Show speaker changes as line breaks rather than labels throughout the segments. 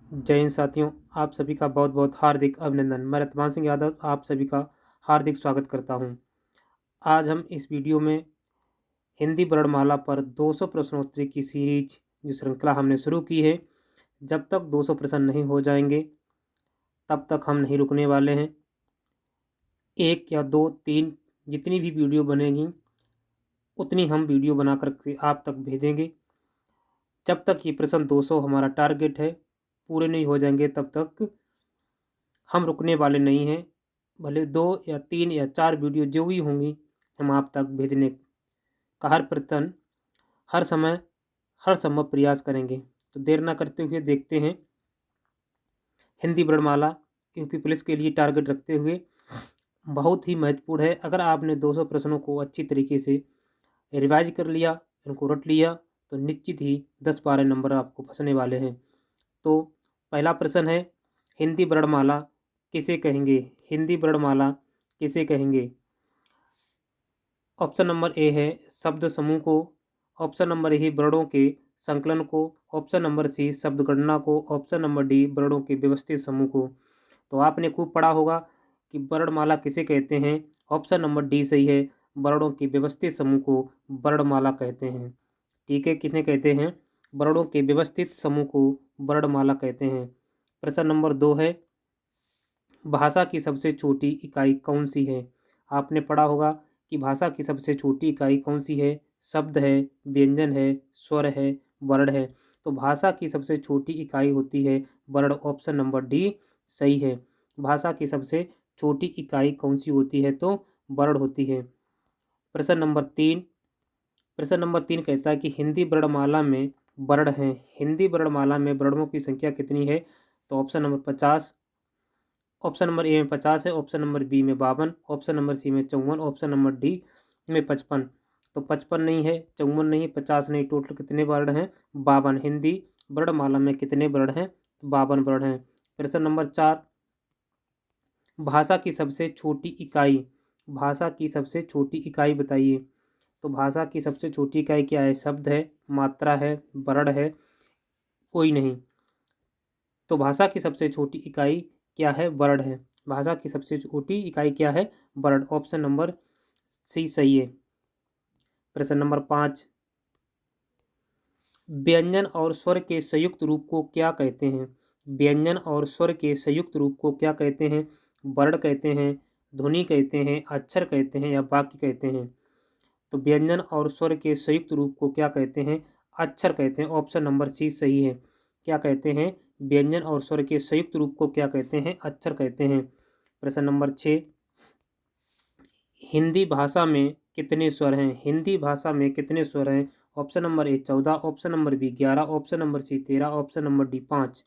जय हिंद साथियों, आप सभी का बहुत बहुत हार्दिक अभिनंदन। मैं रतमान सिंह यादव आप सभी का हार्दिक स्वागत करता हूं। आज हम इस वीडियो में हिंदी वर्णमाला पर 200 प्रश्नोत्तरी की सीरीज जो श्रृंखला हमने शुरू की है, जब तक 200 प्रश्न नहीं हो जाएंगे तब तक हम नहीं रुकने वाले हैं। एक या दो तीन जितनी भी वीडियो बनेगी उतनी हम वीडियो बना कर आप तक भेजेंगे। जब तक ये प्रश्न 200 हमारा टारगेट है पूरे नहीं हो जाएंगे तब तक हम रुकने वाले नहीं हैं। भले 2 या 3 या 4 वीडियो जो भी होंगी हम आप तक भेजने का हर प्रयत्न हर समय हर संभव प्रयास करेंगे। तो देर ना करते हुए देखते हैं हिंदी वर्णमाला यूपी पुलिस के लिए टारगेट रखते हुए बहुत ही महत्वपूर्ण है। अगर आपने 200 प्रश्नों को अच्छी तरीके से रिवाइज कर लिया, इनको रट लिया, तो निश्चित ही 10-12 नंबर आपको फंसने वाले हैं। तो पहला प्रश्न है, हिंदी वर्णमाला किसे कहेंगे? हिंदी वर्णमाला किसे कहेंगे? ऑप्शन नंबर ए है शब्द समूह को, ऑप्शन नंबर ए वर्णों के संकलन को, ऑप्शन नंबर सी शब्द गणना को, ऑप्शन नंबर डी वर्णों के व्यवस्थित समूह को। तो आपने खूब पढ़ा होगा कि वर्णमाला किसे कहते हैं। ऑप्शन नंबर डी सही है, वर्णों के व्यवस्थित समूह को वर्णमाला कहते हैं। ठीक है, किसने कहते हैं? वर्णों के व्यवस्थित समूह को वर्णमाला कहते हैं। प्रश्न नंबर 2 है, भाषा की सबसे छोटी इकाई कौन सी है? आपने पढ़ा होगा कि भाषा की सबसे छोटी इकाई कौन सी है? शब्द है, व्यंजन है, स्वर है, वर्ण है। तो भाषा की सबसे छोटी इकाई होती है वर्ण। ऑप्शन नंबर डी सही है। भाषा की सबसे छोटी इकाई कौन सी होती है? तो वर्ण होती है। प्रश्न नंबर 3, प्रश्न नंबर 3 कहता है कि हिंदी वर्णमाला में वर्ण हैं। हिंदी वर्णमाला में वर्णों की संख्या कितनी है? तो ऑप्शन नंबर 50, ऑप्शन नंबर ए में 50 है, ऑप्शन नंबर बी में 52, ऑप्शन नंबर सी में 54, ऑप्शन नंबर डी में 55। तो 55 नहीं है, 54 नहीं, 50 नहीं, टोटल कितने वर्ण हैं? 52। हिंदी वर्णमाला में कितने वर्ण हैं? 52 वर्ण हैं। प्रश्न नंबर 4, भाषा की सबसे छोटी इकाई, भाषा की सबसे छोटी इकाई बताइए। तो भाषा की सबसे छोटी इकाई क्या है? शब्द है, मात्रा है, वर्ण है, कोई नहीं। तो भाषा की सबसे छोटी इकाई क्या है? वर्ण है। भाषा की सबसे छोटी इकाई क्या है? वर्ण। ऑप्शन नंबर सी सही है। प्रश्न नंबर 5, व्यंजन और स्वर के संयुक्त रूप को क्या कहते हैं? व्यंजन और स्वर के संयुक्त रूप को क्या कहते हैं? वर्ण कहते हैं, ध्वनि कहते हैं, अक्षर कहते हैं या वाक्य कहते हैं? तो व्यंजन और स्वर के संयुक्त रूप को क्या कहते हैं? अक्षर कहते हैं। ऑप्शन नंबर सी सही है। क्या कहते हैं? व्यंजन और स्वर के संयुक्त रूप को क्या कहते हैं? अक्षर कहते हैं। प्रश्न नंबर 6, हिंदी भाषा में कितने स्वर हैं? हिंदी भाषा में कितने स्वर हैं? Option number A 14, option number B 11, option number C 13, option number D 5।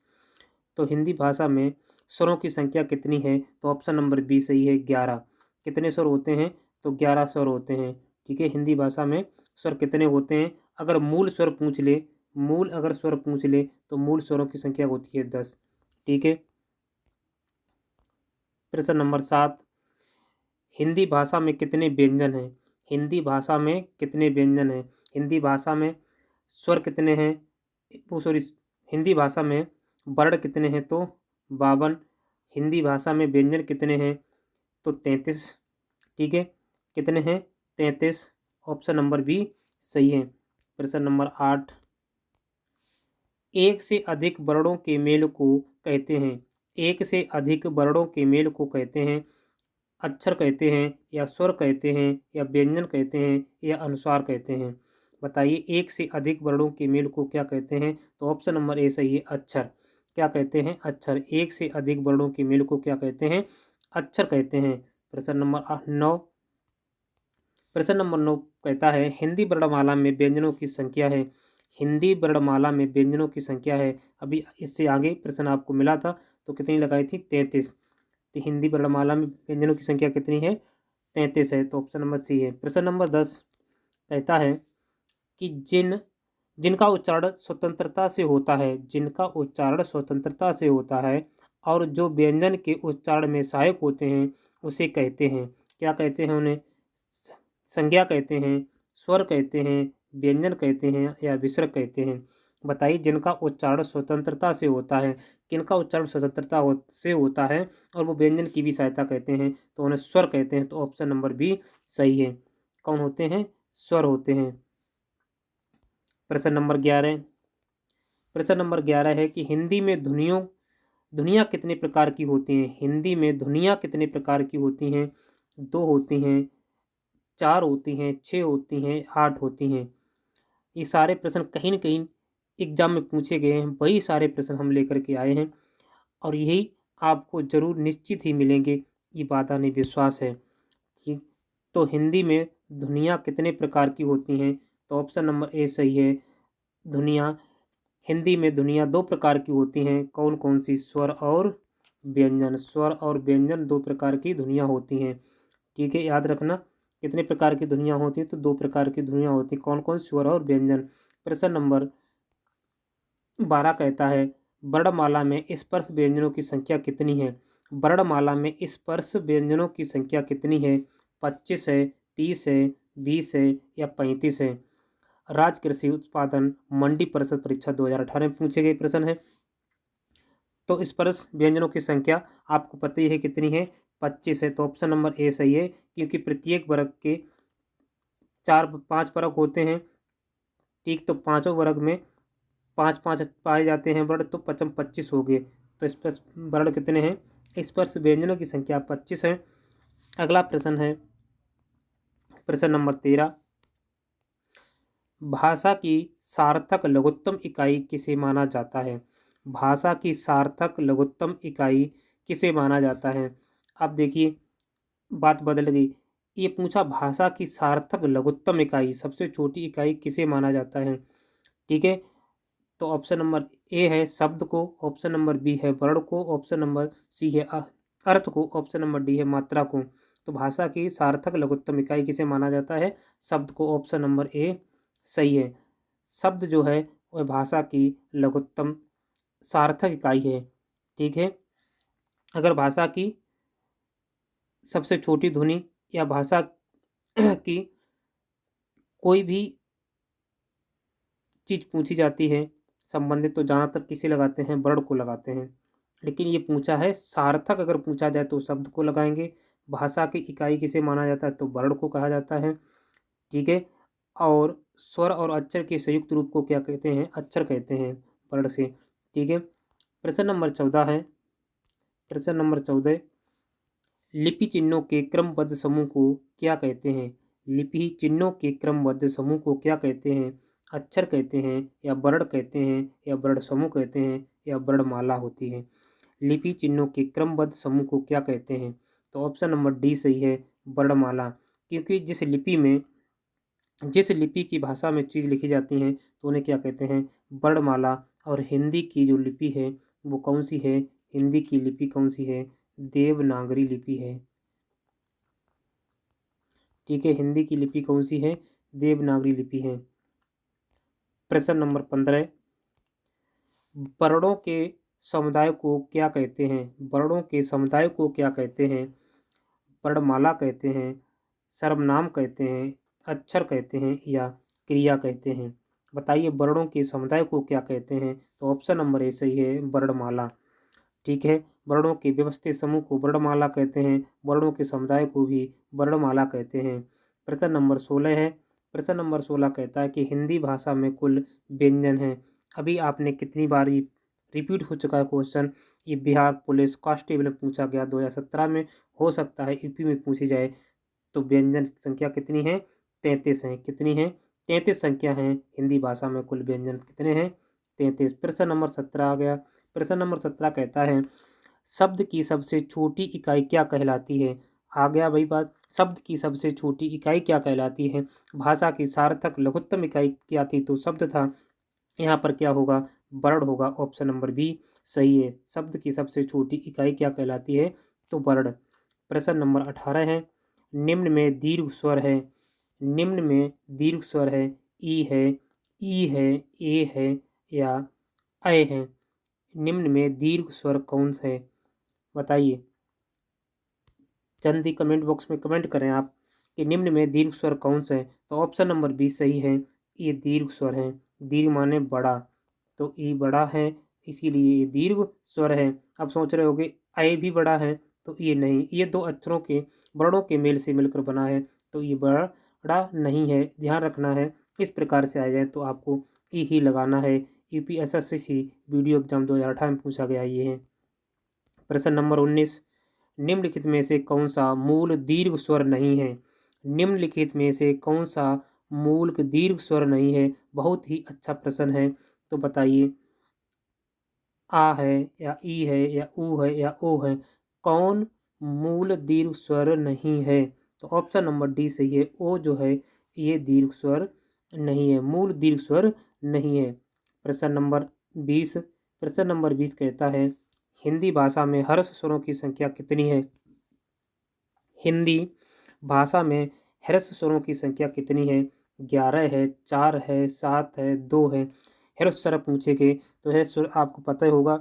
तो हिंदी भाषा में स्वरों की संख्या कितनी है? तो ऑप्शन नंबर बी सही है, 11। कितने स्वर होते हैं? तो 11 स्वर होते हैं। ठीक है, हिंदी भाषा में स्वर कितने होते हैं? अगर मूल स्वर पूछ ले, मूल अगर स्वर पूछ ले तो मूल स्वरों की संख्या होती है 10। ठीक है। प्रश्न नंबर 7, हिंदी भाषा में कितने व्यंजन हैं? हिंदी भाषा में कितने व्यंजन हैं? हिंदी भाषा में स्वर कितने हैं? सॉरी, हिंदी भाषा में वर्ण कितने हैं? तो 52। हिंदी भाषा में व्यंजन कितने हैं? तो 33। ठीक है, कितने हैं? 33। ऑप्शन नंबर बी सही है। प्रश्न नंबर 8, एक से अधिक वर्णों के मेल को कहते हैं। एक से अधिक वर्णों के मेल को कहते हैं अक्षर कहते हैं या स्वर कहते हैं या व्यंजन कहते हैं या अनुस्वार कहते हैं? बताइए, एक से अधिक वर्णों के मेल को क्या कहते हैं? तो ऑप्शन नंबर ए सही है, अक्षर। क्या कहते हैं? अक्षर। एक से अधिक वर्णों के मेल को क्या कहते हैं? अक्षर कहते हैं। प्रश्न नंबर 9, प्रश्न नंबर 9 कहता है हिंदी वर्णमाला में व्यंजनों की संख्या है। हिंदी वर्णमाला में व्यंजनों की संख्या है। अभी इससे आगे प्रश्न आपको मिला था तो कितनी लगाई थी? 33। तो हिंदी वर्णमाला में व्यंजनों की संख्या कितनी है? 33 है। तो ऑप्शन नंबर सी है। प्रश्न नंबर 10 कहता है कि जिनका उच्चारण स्वतंत्रता से होता है, जिनका उच्चारण स्वतंत्रता से होता है और जो व्यंजन के उच्चारण में सहायक होते हैं उसे कहते हैं। क्या कहते हैं उन्हें? संज्ञा कहते हैं, स्वर कहते हैं, व्यंजन कहते हैं या विसर्ग कहते हैं? बताइए जिनका उच्चारण स्वतंत्रता से होता है। किनका उच्चारण स्वतंत्रता से होता है और वो व्यंजन की भी सहायता कहते हैं तो उन्हें स्वर कहते हैं। तो ऑप्शन नंबर बी सही है। कौन होते हैं? स्वर होते हैं। प्रश्न नंबर 11। प्रश्न नंबर 11 है कि हिंदी में ध्वनियाँ कितने प्रकार की होती हैं? हिंदी में ध्वनियाँ कितने प्रकार की होती हैं? 2 होती हैं, 4 होती हैं, 6 होती हैं, 8 होती हैं। ये सारे प्रश्न कहीं न कहीं एग्ज़ाम में पूछे गए हैं, वही सारे प्रश्न हम लेकर के आए हैं और यही आपको ज़रूर निश्चित ही मिलेंगे, ये बात हमें विश्वास है। ठीक, तो हिंदी में ध्वनियाँ कितने प्रकार की होती हैं? तो ऑप्शन नंबर ए सही है। ध्वनियाँ हिंदी में ध्वनियाँ 2 प्रकार की होती हैं। कौन-कौन सी? स्वर और व्यंजन। स्वर और व्यंजन 2 प्रकार की ध्वनियाँ होती हैं। ठीक है, याद रखना कितने प्रकार की ध्वनियाँ होती हैं? तो 2 प्रकार की ध्वनियाँ होती हैं। कौन-कौन? स्वर और व्यंजन। प्रश्न नंबर 12 कहता है वर्णमाला में स्पर्श व्यंजनों की संख्या कितनी है? वर्णमाला में स्पर्श व्यंजनों की संख्या कितनी है? 25 है, 30 है, 20 है या 35 है? राज्य कृषि उत्पादन मंडी परिषद परीक्षा 2018 में पूछे गए प्रश्न है। तो स्पर्श व्यंजनों की संख्या आपको पता ही है कितनी है? 25 है। तो ऑप्शन नंबर ए सही है क्योंकि प्रत्येक वर्ग के 5 वर्ग होते हैं। ठीक, तो पाँचों वर्ग में 5-5 पाए जाते हैं वर्ण, तो 25 हो गए। तो स्पर्श वर्ण कितने हैं? स्पर्श व्यंजनों की संख्या 25 है। अगला प्रश्न है प्रश्न नंबर 13। भाषा की सार्थक लघुत्तम इकाई किसे माना जाता है? भाषा की सार्थक लघुत्तम इकाई किसे माना जाता है? अब देखिए बात बदल गई। ये पूछा भाषा की सार्थक लघुत्तम इकाई, सबसे छोटी इकाई किसे माना जाता है? ठीक है, तो ऑप्शन नंबर ए है शब्द को, ऑप्शन नंबर बी है वर्ण को, ऑप्शन नंबर सी है अर्थ को, ऑप्शन नंबर डी है मात्रा को। तो भाषा की सार्थक लघुत्तम इकाई किसे माना जाता है? शब्द को। ऑप्शन नंबर ए सही है। शब्द जो है वह भाषा की लघुत्तम सार्थक इकाई है। ठीक है, अगर भाषा की सबसे छोटी ध्वनि या भाषा की कोई भी चीज़ पूछी जाती है संबंधित, तो ज़्यादातर किसे लगाते हैं? वर्ण को लगाते हैं। लेकिन ये पूछा है सार्थक अगर पूछा जाए तो शब्द को लगाएंगे। भाषा की इकाई किसे माना जाता है? तो वर्ण को कहा जाता है। ठीक है, और स्वर और अक्षर के संयुक्त रूप को क्या कहते हैं? अक्षर कहते हैं वर्ण से। ठीक है, प्रश्न नंबर 14 है। प्रश्न नंबर 14 लिपि चिन्हों के क्रमबद्ध समूह को क्या कहते हैं? लिपि चिन्हों के क्रमबद्ध समूह को क्या कहते हैं? अक्षर कहते हैं या वर्ण कहते हैं या वर्ण समूह कहते हैं या वर्णमाला होती है? लिपि चिन्हों के क्रमबद्ध समूह को क्या कहते हैं? तो ऑप्शन नंबर डी सही है, वर्णमाला। क्योंकि जिस लिपि की भाषा में चीज़ लिखी जाती हैं तो उन्हें क्या कहते हैं? वर्णमाला। और हिंदी की जो लिपि है वो कौन सी है? हिंदी की लिपि कौन सी है? देवनागरी लिपि है। ठीक है, हिंदी की लिपि कौन सी है? देवनागरी लिपि है। प्रश्न नंबर 15 वर्णों के समुदाय को क्या कहते हैं? वर्णों के समुदाय को क्या कहते हैं? वर्णमाला कहते हैं, सर्वनाम कहते हैं, अक्षर कहते हैं या क्रिया कहते हैं? बताइए वर्णों के समुदाय को क्या कहते हैं? तो ऑप्शन नंबर ए सही है, वर्णमाला। ठीक है, वर्णों के व्यवस्थित समूह को वर्णमाला कहते हैं, वर्णों के समुदाय को भी वर्णमाला कहते हैं। प्रश्न नंबर 16 है। प्रश्न नंबर 16 कहता है कि हिंदी भाषा में कुल व्यंजन हैं। अभी आपने कितनी बार ये रिपीट हो चुका है क्वेश्चन। ये बिहार पुलिस कांस्टेबल में पूछा गया 2017 में, हो सकता है यूपी में पूछी जाए। तो व्यंजन की संख्या कितनी है? 33 है। कितनी है? 33 संख्या है। हिंदी भाषा में कुल व्यंजन कितने हैं? 33। प्रश्न नंबर 17 आ गया। प्रश्न नंबर 17 कहता है शब्द की सबसे छोटी इकाई क्या कहलाती है? आ गया भाई बात, शब्द की सबसे छोटी इकाई क्या कहलाती है? भाषा की सार्थक लघुत्तम इकाई क्या थी? तो शब्द था। यहाँ पर क्या होगा? वर्ण होगा। ऑप्शन नंबर बी सही है। शब्द की सबसे छोटी इकाई क्या कहलाती है? तो वर्ण। प्रश्न नंबर 18 है। निम्न में दीर्घ स्वर है। निम्न में दीर्घ स्वर है। ई है, ई है, ए है या ऐ है? निम्न में दीर्घ स्वर कौन है? बताइए, जल्दी कमेंट बॉक्स में कमेंट करें आप कि निम्न में दीर्घ स्वर कौन सा है? तो ऑप्शन नंबर बी सही है, ये दीर्घ स्वर है। दीर्घ माने बड़ा। तो ई बड़ा है, इसीलिए ये दीर्घ स्वर है। अब सोच रहे होगे ऐ भी बड़ा है, तो ये नहीं, ये दो अक्षरों के वर्णों के मेल से मिलकर बना है, तो ये बड़ा नहीं है, ध्यान रखना है। इस प्रकार से आ जाए तो आपको ई ही लगाना है। यूपीएसएससी वीडियो एग्जाम 2018 में पूछा गया ये है। प्रश्न नंबर 19, निम्नलिखित में से कौन सा मूल दीर्घ स्वर नहीं है? निम्नलिखित में से कौन सा मूल दीर्घ स्वर नहीं है? बहुत ही अच्छा प्रश्न है, तो बताइए। आ है या ई है या ऊ है या ओ है, कौन मूल दीर्घ स्वर नहीं है? तो ऑप्शन नंबर डी सही है। ओ जो है ये दीर्घ स्वर नहीं है, मूल दीर्घ स्वर नहीं है। प्रश्न नंबर 20, प्रश्न नंबर 20 कहता है हिंदी भाषा में हर्ष स्वरों की संख्या कितनी है? हिंदी भाषा में ह्रस्व स्वरों की संख्या कितनी है? 11 है, 4 है, 7 है, 2 है। ह्रस्व स्वर पूछेंगे तो ह्रस्व स्वर आपको पता ही होगा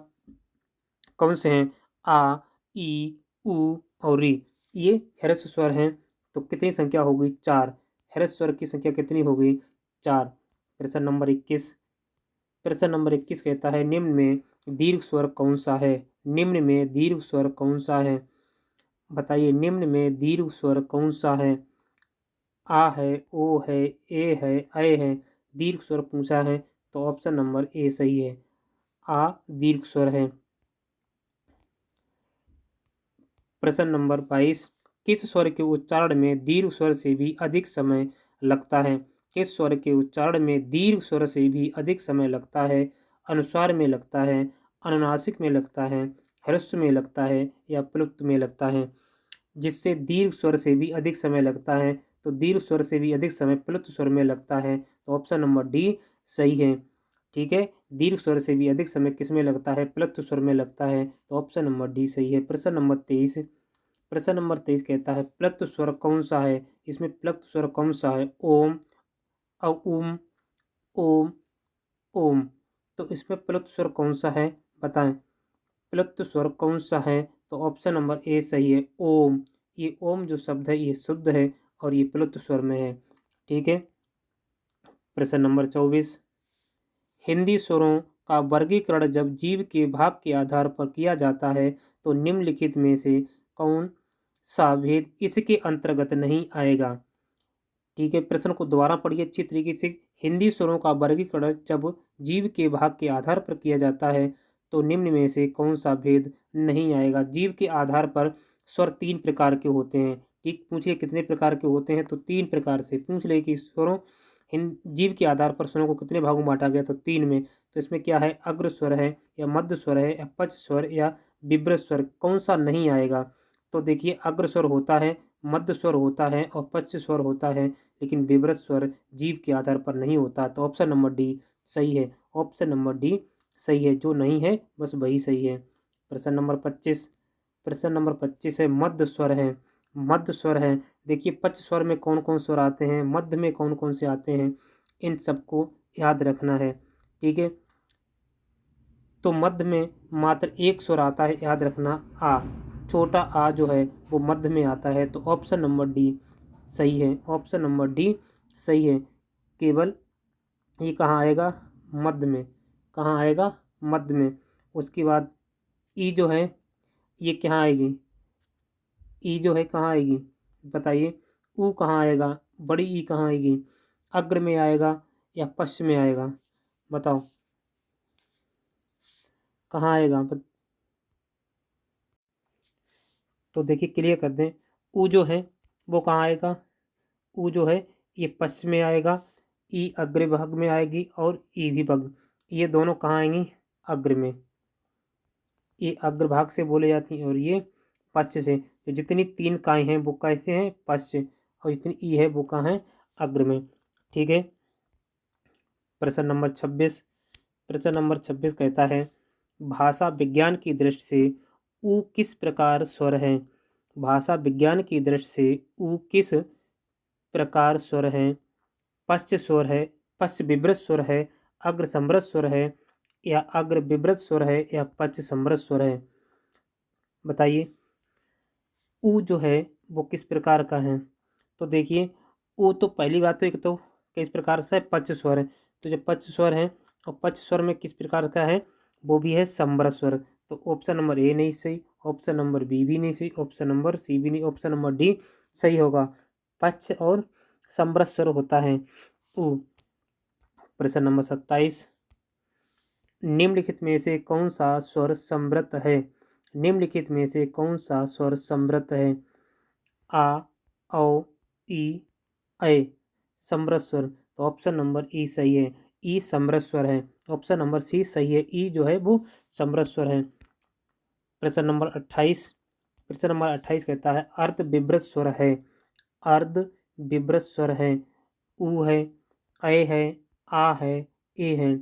कौन से हैं? आ, ई, उ और री। ये ह्रस्व स्वर हैं। तो कितनी संख्या होगी? 4। ह्रस्व स्वर की संख्या कितनी होगी? 4। प्रश्न नंबर 21, प्रश्न नंबर 21 कहता है निम्न में दीर्घ स्वर कौन सा है? निम्न में दीर्घ स्वर कौन सा है? बताइए, निम्न में दीर्घ स्वर कौन सा है? आ है, ओ है, ए है, ऐ है। दीर्घ स्वर पूछा है, तो ऑप्शन नंबर ए सही है। आ दीर्घ स्वर है। प्रश्न नंबर 22, किस स्वर के उच्चारण में दीर्घ स्वर से भी अधिक समय लगता है? किस स्वर के उच्चारण में दीर्घ स्वर से भी अधिक समय लगता है? अनुस्वार में लगता है, अनुनासिक में लगता है, ह्रस्व में लगता है या प्लुप्त में लगता है? जिससे दीर्घ स्वर से भी अधिक समय लगता है, तो दीर्घ स्वर से भी अधिक समय प्लुत स्वर में लगता है, तो ऑप्शन नंबर डी सही है। ठीक है, दीर्घ स्वर से भी अधिक समय किस में लगता है? प्लुत स्वर में लगता है, तो ऑप्शन नंबर डी सही है। प्रश्न नंबर 23, प्रश्न नंबर 23 कहता है प्लुत स्वर कौन सा है? इसमें प्लुत स्वर कौन सा है? ओम, उम, ओम, ओम। तो इसमें प्लुत स्वर कौन सा है? बताएं। प्लुत स्वर कौन सा है? तो ऑप्शन नंबर ए सही है, ओम। ये ओम जो शब्द है ये शुद्ध है और ये प्लुत स्वर में है। ठीक है। प्रश्न नंबर 24, हिंदी स्वरों का वर्गीकरण जब जीव के भाग के आधार पर किया जाता है तो निम्नलिखित में से कौन सा भेद इसके अंतर्गत नहीं आएगा? ठीक है, प्रश्न को दोबारा पढ़िए अच्छी तरीके से। हिंदी स्वरों का वर्गीकरण जब जीव के भाग के आधार पर किया जाता है तो निम्न में से कौन सा भेद नहीं आएगा? जीव के आधार पर स्वर 3 प्रकार के होते हैं। ठीक, पूछिए कितने प्रकार के होते हैं? तो 3 प्रकार से पूछ ले कि स्वरों जीव के आधार पर स्वरों को कितने भागों में बांटा गया? तो 3 में। तो इसमें क्या है? अग्र स्वर है या मध्य स्वर है या पच स्वर या विभ्रत स्वर, कौन सा नहीं आएगा? तो देखिए, अग्र स्वर होता है, मध्य स्वर होता है और पच स्वर होता है, लेकिन विभ्रत स्वर जीव के आधार पर नहीं होता। तो ऑप्शन नंबर डी सही है। ऑप्शन नंबर डी सही है, जो नहीं है बस वही सही है। प्रश्न नंबर 25, प्रश्न नंबर 25 है मध्य स्वर है। मध्य स्वर है, देखिए पच स्वर में कौन कौन स्वर आते हैं, मध्य में कौन कौन से आते हैं, इन सबको याद रखना है। ठीक है, तो मध्य में मात्र एक स्वर आता है, याद रखना, आ। छोटा आ जो है वो मध्य में आता है, तो ऑप्शन नंबर डी सही है। ऑप्शन नंबर डी सही है। केवल ये कहाँ आएगा? मध्य में। कहाँ आएगा? मध्य में। उसके बाद ई जो है ये कहाँ आएगी? ई जो है कहाँ आएगी? बताइए। ऊ कहाँ आएगा? बड़ी ई कहाँ आएगी? अग्र में आएगा या पश्चिम में आएगा? बताओ कहाँ आएगा? तो देखिए क्लियर कर दें, ऊ जो है वो कहाँ आएगा? ऊ जो है ये पश्चिम में आएगा, ई अग्र भाग में आएगी और ई भी भाग, ये दोनों कहाँ आएंगी? अग्र में। ये अग्र भाग से बोले जाती हैं और ये पश्च से। तो जितनी 3 काय हैं वो कैसे हैं? पश्च, और जितनी ई है वो कहाँ है? अग्र में। ठीक है। प्रश्न नंबर 26, प्रश्न नंबर 26 कहता है भाषा विज्ञान की दृष्टि से ऊ किस प्रकार स्वर है? भाषा विज्ञान की दृष्टि से ऊ किस प्रकार स्वर है? पश्च स्वर है, पश्च विभ्रत स्वर है, अग्र समृत स्वर है या अग्र विभ्रत स्वर है या पश्च समृत स्वर है? बताइए। ऊ जो है वो किस प्रकार का है? तो देखिए, ऊ तो पहली बात तो एक तो किस प्रकार से पश्च स्वर है, तो जो पश्च स्वर है और पच स्वर में किस प्रकार का है, वो भी है समृत स्वर। तो ऑप्शन नंबर ए नहीं सही, ऑप्शन नंबर बी भी नहीं सही, ऑप्शन नंबर सी भी नहीं, ऑप्शन नंबर डी सही होगा। पच और समृत स्वर होता है उ। प्रश्न नंबर 27, निम्नलिखित में से कौन सा स्वर समृत है? निम्नलिखित में से कौन सा स्वर समृत है? आ, औ, ई, ऐ समृत स्वर। तो ऑप्शन नंबर ई सही है, ई समृत स्वर है। ऑप्शन नंबर सी सही है, ई जो है वो समृत स्वर है। प्रश्न नंबर 28, प्रश्न नंबर 28 कहता है अर्ध विभ्रत स्वर है। अर्ध विभ्रत स्वर है, ऊ है, ऐ है, आ है, ए है।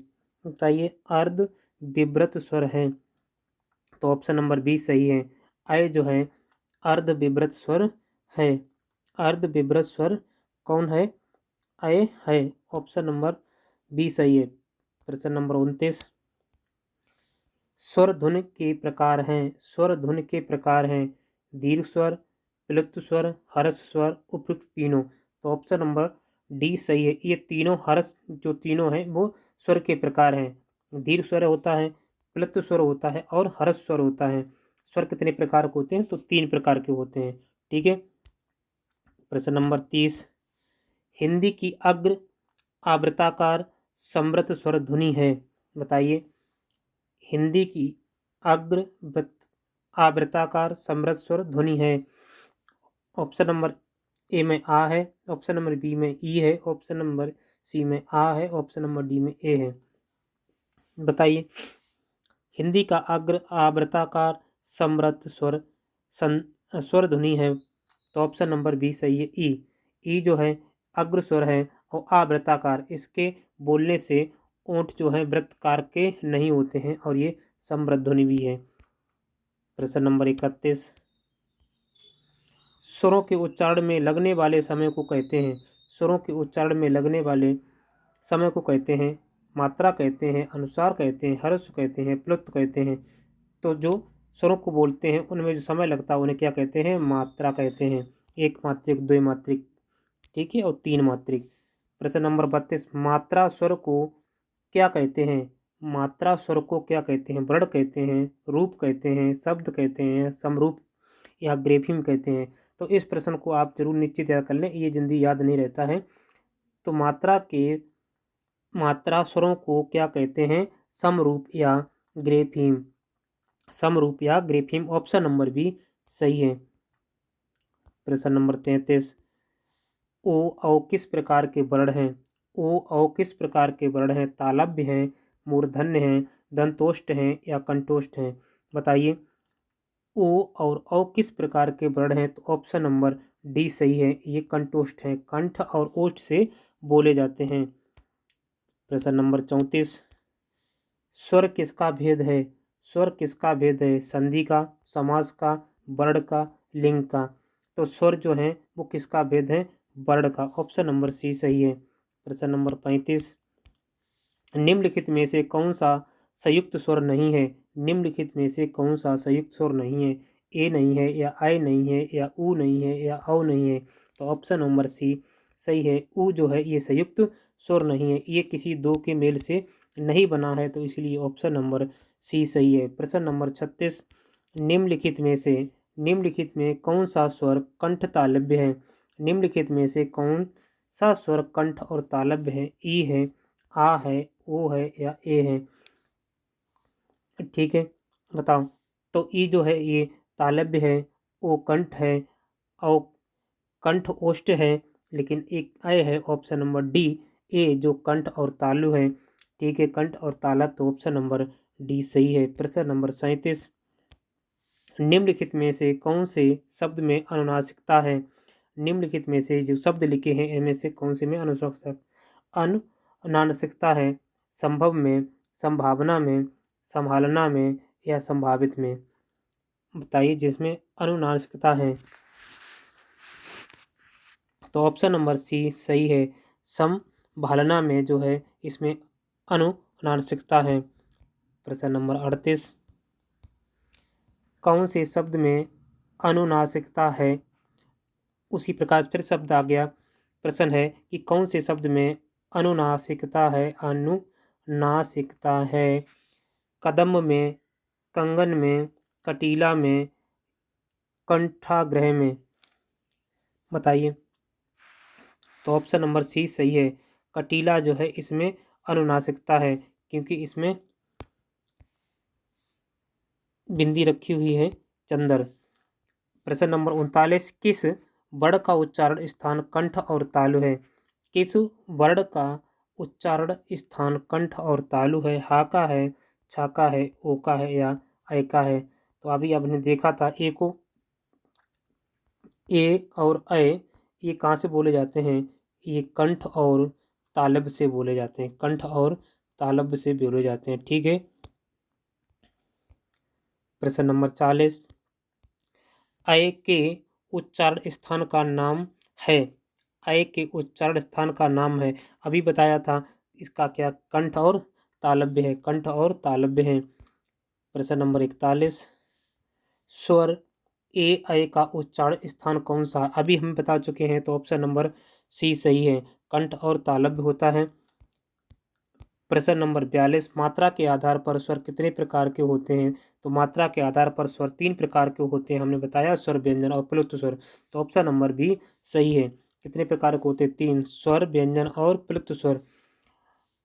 बताइए अर्ध विभ्रत स्वर है, तो ऑप्शन नंबर बी सही है, ऐ जो है अर्ध विभ्रत स्वर है। अर्ध विभ्रत स्वर कौन है? ऐ है। ऑप्शन नंबर बी सही है। प्रश्न नंबर 29, स्वर धुन के प्रकार हैं। स्वर धुन के प्रकार हैं दीर्घ स्वर, प्लुत स्वर, हर्ष स्वर, उपयुक्त तीनों। तो ऑप्शन नंबर डी सही है, ये तीनों हर्ष जो तीनों हैं वो स्वर के प्रकार हैं। दीर्घ स्वर होता है, प्लुत स्वर होता है और हर्ष स्वर होता है। स्वर कितने प्रकार के होते हैं? तो 3 प्रकार के होते हैं। ठीक है। प्रश्न नंबर 30, हिंदी की अग्र आवृत्ताकार समृत स्वर ध्वनि है। बताइए हिंदी की अग्र आवृत्ताकार समृत स्वर ध्वनि है। ऑप्शन नंबर ए में आ है, ऑप्शन नंबर बी में ई है, ऑप्शन नंबर सी में आ है, ऑप्शन नंबर डी में ए है। बताइए हिंदी का अग्र आवृत्ताकार समृत स्वर स्वर ध्वनि है। तो ऑप्शन नंबर बी सही है, ई। ई जो है अग्र स्वर है और आवृत्ताकार, इसके बोलने से ओंठ जो है वृत्तकार के नहीं होते हैं और ये समृद्ध ध्वनि भी है। प्रश्न नंबर 31, स्वरों के उच्चारण में लगने वाले समय को कहते हैं। स्वरों के उच्चारण में लगने वाले समय को कहते हैं मात्रा कहते हैं, अनुसार कहते हैं, हर्ष कहते हैं, प्लुत कहते हैं। तो जो स्वरों को बोलते हैं उनमें जो समय लगता है उन्हें क्या कहते हैं? मात्रा कहते हैं। एक मात्रिक, द्वि मात्रिक, ठीक है, और 3 मात्रिक। प्रश्न नंबर 32, मात्रा स्वर को क्या कहते हैं? मात्रा स्वर को क्या कहते हैं? वर्ण कहते हैं, रूप कहते हैं, शब्द कहते हैं, समरूप या ग्रेफीम कहते हैं। तो इस प्रश्न को आप जरूर निश्चित याद कर लें, ये जल्दी याद नहीं रहता है। तो मात्रा स्वरों को क्या कहते हैं? समरूप या ग्रेफीम। समरूप या ग्रेफीम, ऑप्शन नंबर बी सही है। प्रश्न नंबर 33, ओ औ किस प्रकार के वर्ण हैं? ओ औ किस प्रकार के वर्ण हैं? तालव्य हैं, मूर्धन्य हैं, दंतोष्ठ हैं या कंठोष्ठ हैं? बताइए ओ और औ किस प्रकार के वर्ण हैं? तो ऑप्शन नंबर डी सही है, ये कंठोष्ठ है। कंठ और ओष्ठ से बोले जाते हैं। प्रश्न नंबर 34, स्वर किसका भेद है? स्वर किसका भेद है? संधि का, समास का, वर्ण का, लिंग का। तो स्वर जो है वो किसका भेद है? वर्ण का। ऑप्शन नंबर सी सही है। प्रश्न नंबर 35, निम्नलिखित में से कौन सा संयुक्त स्वर नहीं है? निम्नलिखित में से कौन सा संयुक्त स्वर नहीं है? ए नहीं है या आई नहीं है या ऊ नहीं है या औ नहीं है? तो ऑप्शन नंबर सी सही है, ऊ जो है ये संयुक्त स्वर नहीं है, ये किसी दो के मेल से नहीं बना है, तो इसलिए ऑप्शन नंबर सी सही है। प्रश्न नंबर 36, निम्नलिखित में कौन सा स्वर कंठ तालव्य है? निम्नलिखित में से कौन सा स्वर कंठ और तालव्य है? ई है, आ है, ओ है या ए है? ठीक है, बताओ। तो ई जो है ये तालव्य है, ओ कंठ है, औ कंठ ओष्ठ है, लेकिन एक ऐ है। ऑप्शन नंबर डी ए जो कंठ और तालु है। ठीक है, कंठ और तालव्य, तो ऑप्शन नंबर डी सही है। प्रश्न नंबर 37, निम्नलिखित में से कौन से शब्द में अनुनासिकता है? निम्नलिखित में से जो शब्द लिखे हैं इनमें से कौन से में अनुनासिकता है? संभव में, संभावना में, संभालना में या संभावित में? बताइए जिसमें अनुनासिकता है। तो ऑप्शन नंबर सी सही है, संभालना में जो है इसमें अनुनासिकता है। प्रश्न नंबर 38, कौन से शब्द में अनुनासिकता है? उसी प्रकार फिर शब्द आ गया। प्रश्न है कि कौन से शब्द में अनुनासिकता है? नासिकता है। कदम में, कंगन में, कटीला में, कंठाग्रह में। बताइए। तो ऑप्शन नंबर सी सही है। कटीला जो है इसमें अनुनासिकता है, क्योंकि इसमें बिंदी रखी हुई है चंदर। प्रश्न नंबर 39, किस वर्ण का उच्चारण स्थान कंठ और तालु है? किस वर्ण का उच्चारण स्थान कंठ और तालु है? हा का है, छा का है, ओ का है या ऐ का है? तो अभी आपने देखा था ए को, ए और ऐ ये कहाँ से बोले जाते हैं? ये कंठ और तालब से बोले जाते हैं, कंठ और तालब से बोले जाते हैं। ठीक है। प्रश्न नंबर 40, ऐ के उच्चारण स्थान का नाम है। ऐ के उच्चारण स्थान का नाम है, अभी बताया था इसका क्या, कंठ और तालव्य है, कंठ और तालव्य है। प्रश्न नंबर 41, स्वर ए ऐ का उच्चारण स्थान कौन सा है? अभी हम बता चुके हैं, तो ऑप्शन नंबर सी सही है, कंठ और तालव्य होता है। प्रश्न नंबर 42, मात्रा के आधार पर स्वर कितने प्रकार के होते हैं? तो मात्रा के आधार पर स्वर 3 प्रकार के होते हैं, हमने बताया, स्वर व्यंजन और प्लुत स्वर। तो ऑप्शन नंबर बी सही है। कितने प्रकार के होते हैं? 3, स्वर व्यंजन और प्लुत स्वर।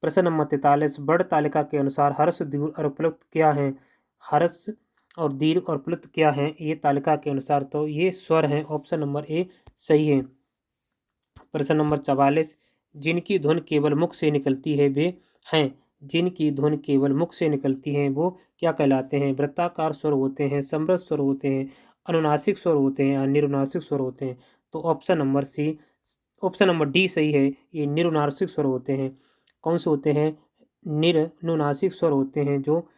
प्रश्न नंबर 43, वर्ण तालिका के अनुसार हर्ष, दीर्घ और प्लुत क्या है? हर्ष और दीर्घ और प्लुत क्या है ये तालिका के अनुसार? तो ये स्वर हैं, ऑप्शन नंबर ए सही है। प्रश्न नंबर 44, जिनकी धुन केवल मुख से निकलती है वे हैं। जिनकी धुन केवल मुख से निकलती है वो क्या कहलाते हैं? वृत्ताकार स्वर होते हैं, समृद्ध स्वर होते हैं, अनुनासिक स्वर होते हैं या निरुनासिक स्वर होते हैं? तो option number C, option number D सही है, ये निरुनासिक स्वर होते हैं। कौन से होते हैं? निरुनासिक स्वर होते हैं, जो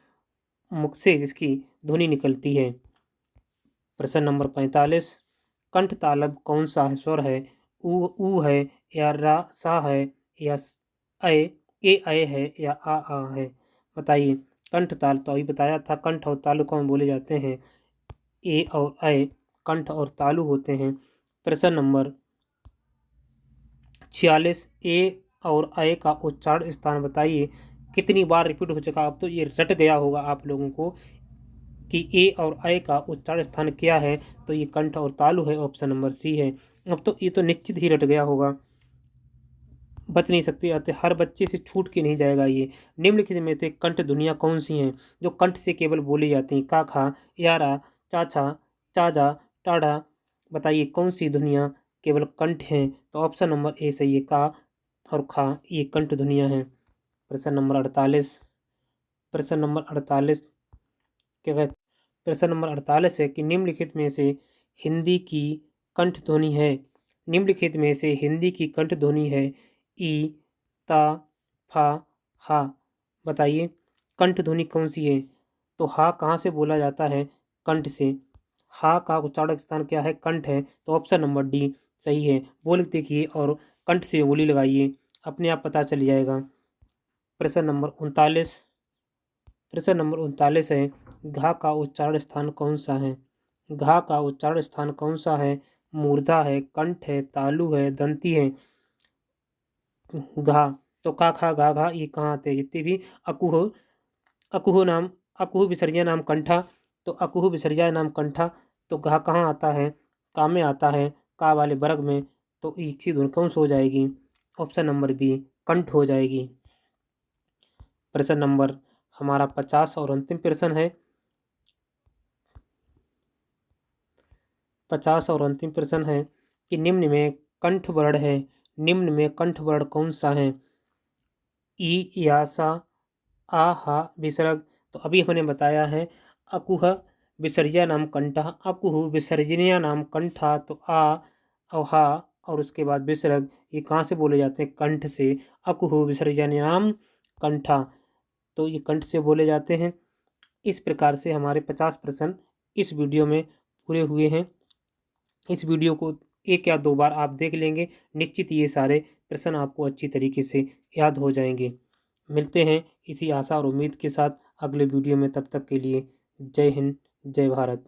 मुख से जिसकी ध्वनि निकलती है। प्रश्न नंबर 45, कंठ तालब कौन सा स्वर है? ऊ है या रा सा है या ऐ ए ऐ है या आ है? बताइए। कंठ ताल तो अभी बताया था, कंठ और तालु कौन बोले जाते हैं? ए और ऐ कंठ और तालु होते हैं। प्रश्न नंबर 46, ए और ऐ का उच्चारण स्थान बताइए। कितनी बार रिपीट हो चुका? अब तो ये रट गया होगा आप लोगों को कि ए और ऐ का उच्चारण स्थान क्या है। तो ये कंठ और तालु है, ऑप्शन नंबर सी है। अब तो ये तो निश्चित ही रट गया होगा, बच नहीं सकती, अतः हर बच्चे से छूट के नहीं जाएगा ये। निम्नलिखित में से कंठ ध्वनियाँ कौन सी हैं जो कंठ से केवल बोली जाती हैं? का, खा, यारा, चाचा, चाजा, टाढ़ा। बताइए कौन सी ध्वनियाँ केवल कंठ हैं? तो ऑप्शन नंबर ए सही है, का और खा ये कंठ ध्वनियाँ हैं। प्रश्न नंबर 48, प्रश्न नंबर 48 क्या कहते? प्रश्न नंबर 48 है कि निम्नलिखित में से हिंदी की कंठ ध्वनि है। निम्नलिखित में से हिंदी की कंठ ध्वनि है ई, ता, फा, हा। बताइए कंठ ध्वनि कौन सी है? तो हा कहाँ से बोला जाता है? कंठ से। हा का उच्चारण स्थान क्या है? कंठ है, तो ऑप्शन नंबर डी सही है। बोल देखिए और कंठ से उंगली लगाइए, अपने आप पता चल जाएगा। प्रश्न नंबर 39, प्रश्न नंबर 39 है, घा का उच्चारण स्थान कौन सा है? घा का उच्चारण स्थान कौन सा है? मूर्धा है, कंठ है, तालु है, दंती है? घा तो का, खा, गा, घा ये कहाँ आते हैं? जितने भी अकुह, अकुह नाम, अकुह विसर्जन नाम कंठा, तो अकुह विसर्जन नाम कंठा, तो घा कहाँ आता है? का में आता है, का वाले वर्ग में। तो इसकी धुन कौन सी हो जाएगी? ऑप्शन नंबर बी कंठ हो जाएगी। प्रश्न नंबर हमारा 50 और अंतिम प्रश्न है। 50 और अंतिम प्रश्न है कि निम्न में कंठ वर्ण है, निम्न में कंठ वर्ण कौन सा है? ई, या, सा, आ, हा, विसर्ग। तो अभी हमने बताया है अकुह विसर्जन नाम कंठा, अकुह विसर्जनीय नाम कंठा। तो आ और हा और उसके बाद विसर्ग ये कहाँ से बोले जाते हैं? कंठ से। अकुह विसर्जनीय नाम कंठा, तो ये कंठ से बोले जाते हैं। इस प्रकार से हमारे 50 प्रश्न इस वीडियो में पूरे हुए हैं। इस वीडियो को एक या दो बार आप देख लेंगे, निश्चित ये सारे प्रश्न आपको अच्छी तरीके से याद हो जाएंगे। मिलते हैं इसी आशा और उम्मीद के साथ अगले वीडियो में, तब तक के लिए जय हिंद, जय भारत।